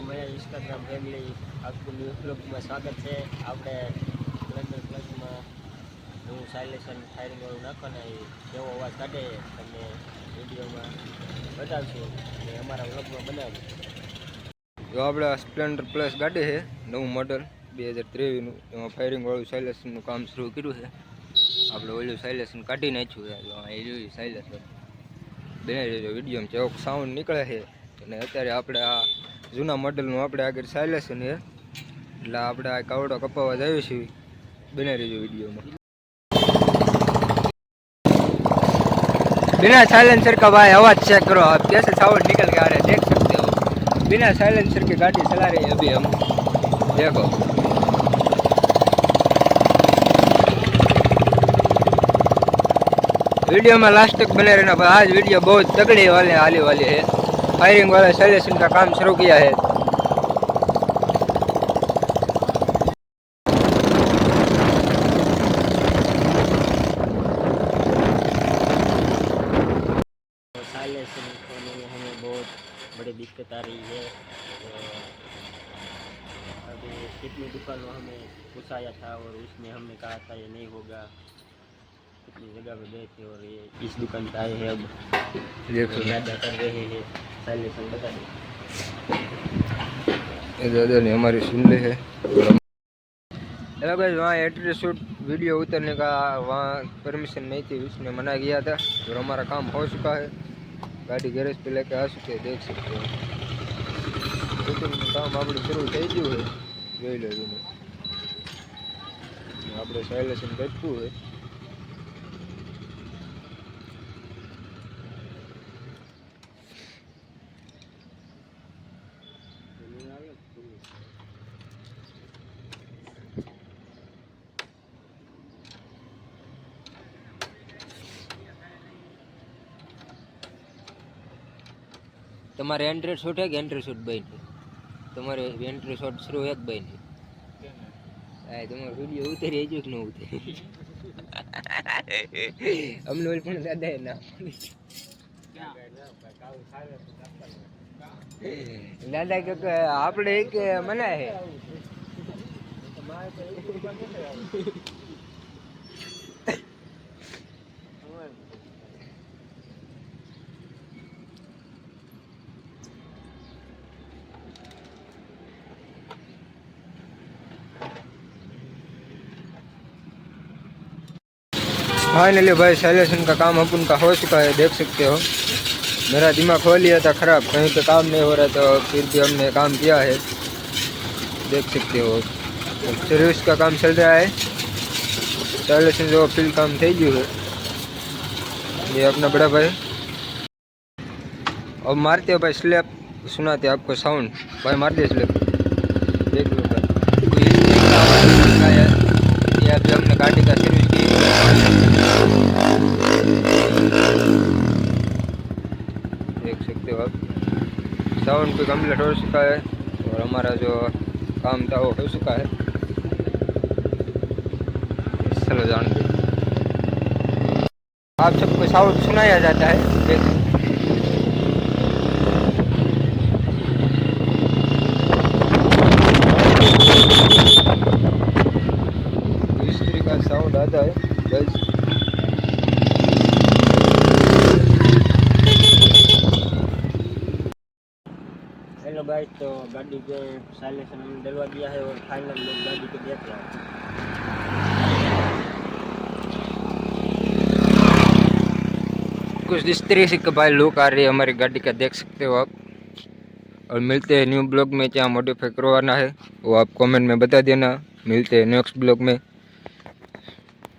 मैं Instagram family आपको new blog में स्वागत है। આપણે સ્પ્લેન્ડર પ્લસમાં નવું સાયલેશન ફાયરિંગ વાળું નાખવાના એ કેવો અવાજ કાઢે તમને વિડીયોમાં બતાવશું અને અમારા વ્લોગમાં બનાવશું। જો આપણે આ સ્પ્લેન્ડર પ્લસ ગાડી છે નવું મોડલ 2023નું, એમાં ફાયરિંગ વાળું સાયલેશનનું કામ શરૂ કર્યું છે। આપણે ઓલું સાયલેશન કાઢી નાખ્યું છે, જો અહીં જોયું સાયલેશન બનાવી વિડીયોમાં જેવો સાઉન્ડ નીકળે છે અને અત્યારે આપણે આ જૂના મોડલનું આપણે આગળ સાયલેશન છે, એટલે આપણે આ કાવડો કપાવવા જઈએ છીએ। બનાવી રહેજો વિડીયોમાં। बिना साइलेंसर का भाई आवाज चेक करो आप, कैसे साउंड निकल के आ रहे हैं, देख सकते हो। बिना साइलेंसर की गाड़ी चला रही है अभी हम, देखो। वीडियो में लास्ट तक बने रहना, पर आज वीडियो बहुत तगड़ी आने वाली है। फायरिंग वाला साइलेंसर का काम शुरू किया है। साइलेशन होने में हमें बहुत बड़ी दिक्कत आ रही है। अभी कितनी दुकानों हमें पूछाया था और उसमें हमने कहा था ये नहीं होगा, कितनी जगह पे गए थे और ये इस दुकान पे आए हैं। अब देखो ज़्यादा कर रहे हैं साइलेशन, बता दें ये दादा ने हमारी सुन ली है। हेलो गाइस, वहाँ एंट्री शूट वीडियो उतरने का वहाँ परमिशन नहीं थी, उसने मना किया था और हमारा काम हो चुका है। गाड़ी गैरेज पे लेके आ चुके हैं, देख सकते हो। काम આપણે શરૂ થઈ ગયું છે, જોઈ લો તમે। આપણે સાયલેશન કરતું હોય। તમારે એન્ટ્રી શૂટ है कि एंट्री शूट बन તમારે એન્ટ્રી શોટ શરૂ એક બન આ તમારો વિડિયો ઉતરી આજો કે ન ઉતરી અમને ઓલ પણ દાદા ના દાદા કે આપણે એક મના હે फाइनली भाई साइलेशन का काम अपन का हो चुका है, देख सकते हो। मेरा दिमाग हो लिया था खराब, कहीं पे काम नहीं हो रहा, तो फिर भी हमने काम किया है, देख सकते हो। सर्विस का काम चल रहा है, साइलेशन जो फिल काम थे गयु है। ये अपना बड़ा भाई अब मारते हो भाई स्लैप, सुनाते आपको साउंड भाई, मारते स्लैप, देख लो भाई। ये अभी हमने गाड़ी का सर्विस की, देख सकते हो आप। साउंड भी कम्प्लीट हो चुका है और हमारा जो काम था वो हो चुका है। चलो जान दो, आप सबको साउंड सुनाया जाता है, देख इस तरीके का साउंड आता है गाइस। हेलो गाइस, तो गाड़ी के साइलेशन हमने डलवा दिया है और फाइनल लोग गाड़ी को देख रहे हैं। कुछ इस तरह से भाई लुक आ रही है हमारी गाड़ी का, देख सकते हो आप। और मिलते हैं न्यू ब्लॉग में, क्या मॉडिफाई करवाना है वो आप कमेंट में बता देना। मिलते हैं नेक्स्ट ब्लॉग में।